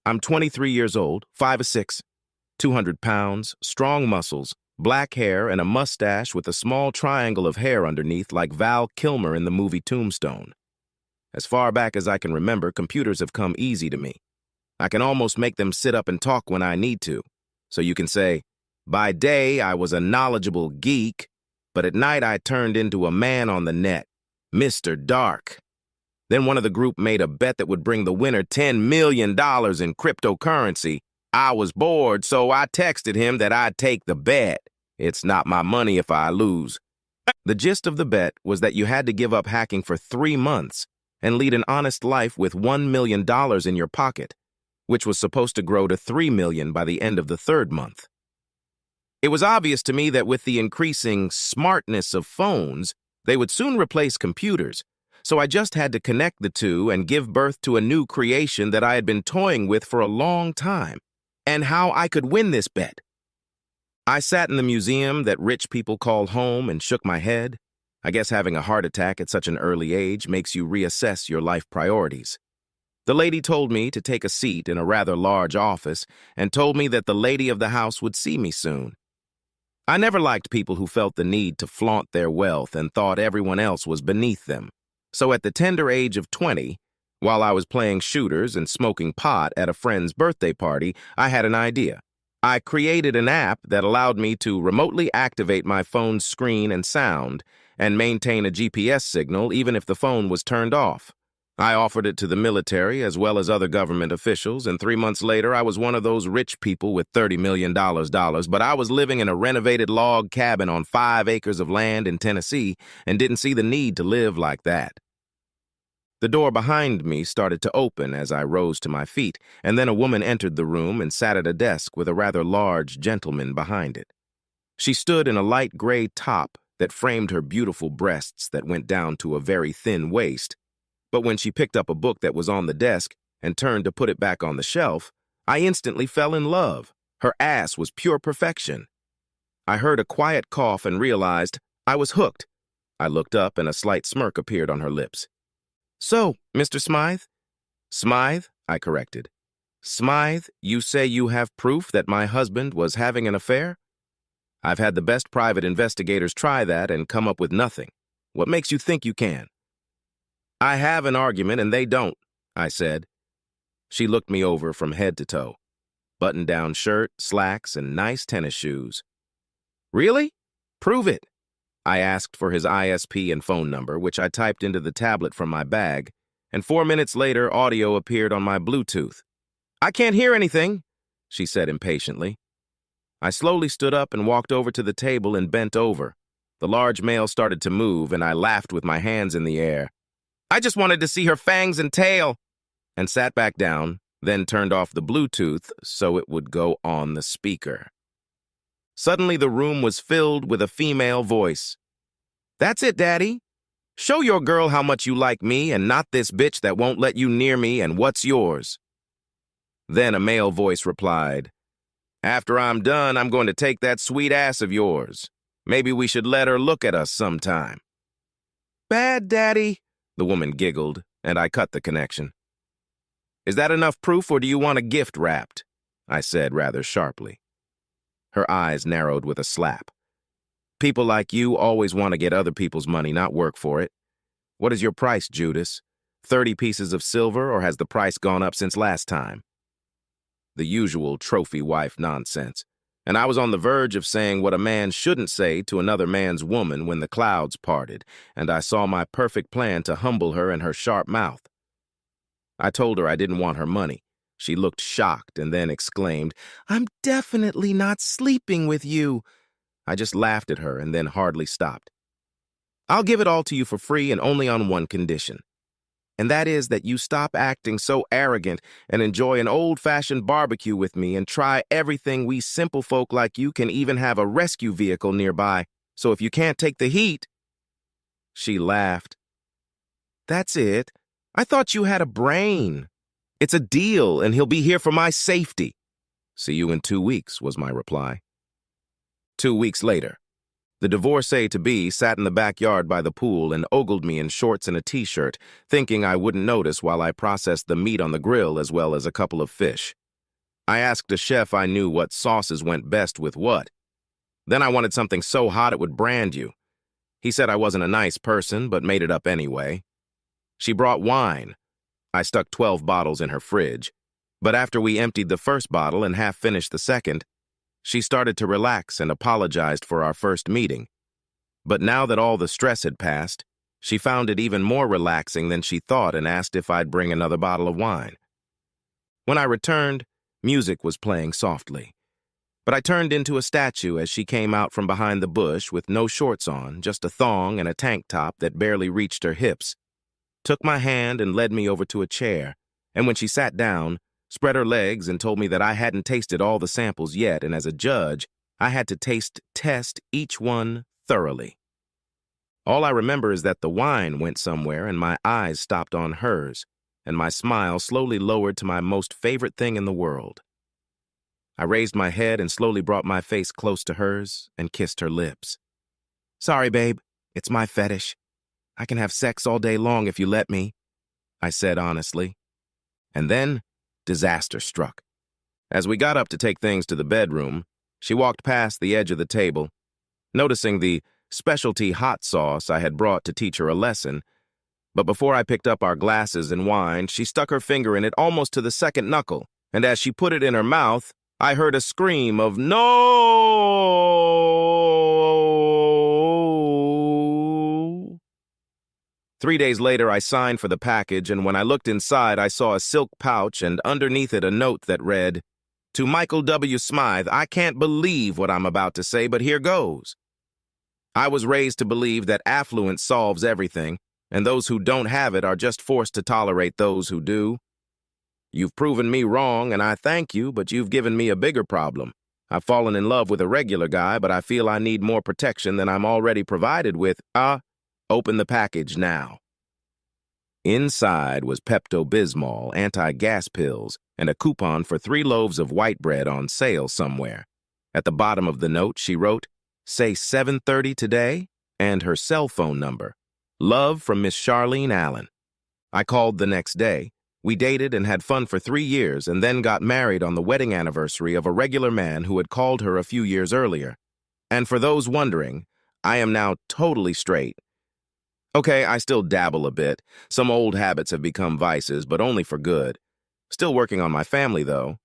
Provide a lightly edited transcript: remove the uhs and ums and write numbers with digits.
I'm 23 years old, 5'6", 200 pounds, strong muscles, black hair, and a mustache with a small triangle of hair underneath like Val Kilmer in the movie Tombstone. As far back as I can remember, computers have come easy to me. I can almost make them sit up and talk when I need to. So you can say, by day I was a knowledgeable geek, but at night I turned into a man on the net, Mr. Dark. Then one of the group made a bet that would bring the winner $10 million in cryptocurrency. I was bored, so I texted him that I'd take the bet. It's not my money if I lose. The gist of the bet was that you had to give up hacking for 3 months and lead an honest life with $1 million in your pocket, which was supposed to grow to $3 million by the end of the 3rd month. It was obvious to me that with the increasing smartness of phones, they would soon replace computers, so I just had to connect the two and give birth to a new creation that I had been toying with for a long time, and how I could win this bet. I sat in the museum that rich people call home and shook my head. I guess having a heart attack at such an early age makes you reassess your life priorities. The lady told me to take a seat in a rather large office and told me that the lady of the house would see me soon. I never liked people who felt the need to flaunt their wealth and thought everyone else was beneath them. So at the tender age of 20, while I was playing shooters and smoking pot at a friend's birthday party, I had an idea. I created an app that allowed me to remotely activate my phone's screen and sound and maintain a GPS signal even if the phone was turned off. I offered it to the military as well as other government officials, and 3 months later I was one of those rich people with $30 million, but I was living in a renovated log cabin on 5 acres of land in Tennessee and didn't see the need to live like that. The door behind me started to open as I rose to my feet, and then a woman entered the room and sat at a desk with a rather large gentleman behind it. She stood in a light gray top that framed her beautiful breasts that went down to a very thin waist, but when she picked up a book that was on the desk and turned to put it back on the shelf, I instantly fell in love. Her ass was pure perfection. I heard a quiet cough and realized I was hooked. I looked up and a slight smirk appeared on her lips. "So, Mr. Smythe?" "Smythe," I corrected. "Smythe, you say you have proof that my husband was having an affair?" "I've had the best private investigators try that and come up with nothing. What makes you think you can?" "I have an argument and they don't," I said. She looked me over from head to toe. Button-down shirt, slacks, and nice tennis shoes. "Really? Prove it." I asked for his ISP and phone number, which I typed into the tablet from my bag, and 4 minutes later, audio appeared on my Bluetooth. "I can't hear anything," she said impatiently. I slowly stood up and walked over to the table and bent over. The large male started to move, and I laughed with my hands in the air. "I just wanted to see her fangs and tail," and sat back down, then turned off the Bluetooth so it would go on the speaker. Suddenly, the room was filled with a female voice. "That's it, Daddy. Show your girl how much you like me and not this bitch that won't let you near me and what's yours." Then a male voice replied, "After I'm done, I'm going to take that sweet ass of yours. Maybe we should let her look at us sometime." "Bad, Daddy," the woman giggled, and I cut the connection. "Is that enough proof, or do you want a gift wrapped?" I said rather sharply. Her eyes narrowed with a slap. "People like you always want to get other people's money, not work for it. What is your price, Judas? 30 pieces of silver, or has the price gone up since last time?" The usual trophy wife nonsense. And I was on the verge of saying what a man shouldn't say to another man's woman when the clouds parted, and I saw my perfect plan to humble her in her sharp mouth. I told her I didn't want her money. She looked shocked and then exclaimed, "I'm definitely not sleeping with you." I just laughed at her and then hardly stopped. "I'll give it all to you for free and only on one condition. And that is that you stop acting so arrogant and enjoy an old-fashioned barbecue with me and try everything we simple folk like you can even have a rescue vehicle nearby. So if you can't take the heat—" She laughed. "That's it. I thought you had a brain. It's a deal, and he'll be here for my safety." "See you in 2 weeks," was my reply. 2 weeks later. The divorcee-to-be sat in the backyard by the pool and ogled me in shorts and a t-shirt, thinking I wouldn't notice while I processed the meat on the grill as well as a couple of fish. I asked a chef I knew what sauces went best with what. Then I wanted something so hot it would brand you. He said I wasn't a nice person, but made it up anyway. She brought wine. I stuck 12 bottles in her fridge. But after we emptied the first bottle and half finished the second, she started to relax and apologized for our first meeting. But now that all the stress had passed, she found it even more relaxing than she thought and asked if I'd bring another bottle of wine. When I returned, music was playing softly. But I turned into a statue as she came out from behind the bush with no shorts on, just a thong and a tank top that barely reached her hips, took my hand and led me over to a chair, and when she sat down, spread her legs and told me that I hadn't tasted all the samples yet, and as a judge, I had to test each one thoroughly. All I remember is that the wine went somewhere and my eyes stopped on hers, and my smile slowly lowered to my most favorite thing in the world. I raised my head and slowly brought my face close to hers and kissed her lips. "Sorry, babe. It's my fetish. I can have sex all day long if you let me," I said honestly. And then, disaster struck. As we got up to take things to the bedroom, she walked past the edge of the table, noticing the specialty hot sauce I had brought to teach her a lesson. But before I picked up our glasses and wine, she stuck her finger in it almost to the second knuckle, and as she put it in her mouth, I heard a scream of "No!" 3 days later, I signed for the package, and when I looked inside, I saw a silk pouch and underneath it a note that read, "To Michael W. Smythe, I can't believe what I'm about to say, but here goes." I was raised to believe that affluence solves everything, and those who don't have it are just forced to tolerate those who do. You've proven me wrong, and I thank you, but you've given me a bigger problem. I've fallen in love with a regular guy, but I feel I need more protection than I'm already provided with. Open the package now. Inside was Pepto-Bismol, anti-gas pills, and a coupon for 3 loaves of white bread on sale somewhere. At the bottom of the note, she wrote, "Say 7:30 today," and her cell phone number. "Love from Miss Charlene Allen." I called the next day. We dated and had fun for 3 years and then got married on the wedding anniversary of a regular man who had called her a few years earlier. And for those wondering, I am now totally straight. Okay, I still dabble a bit. Some old habits have become vices, but only for good. Still working on my family, though.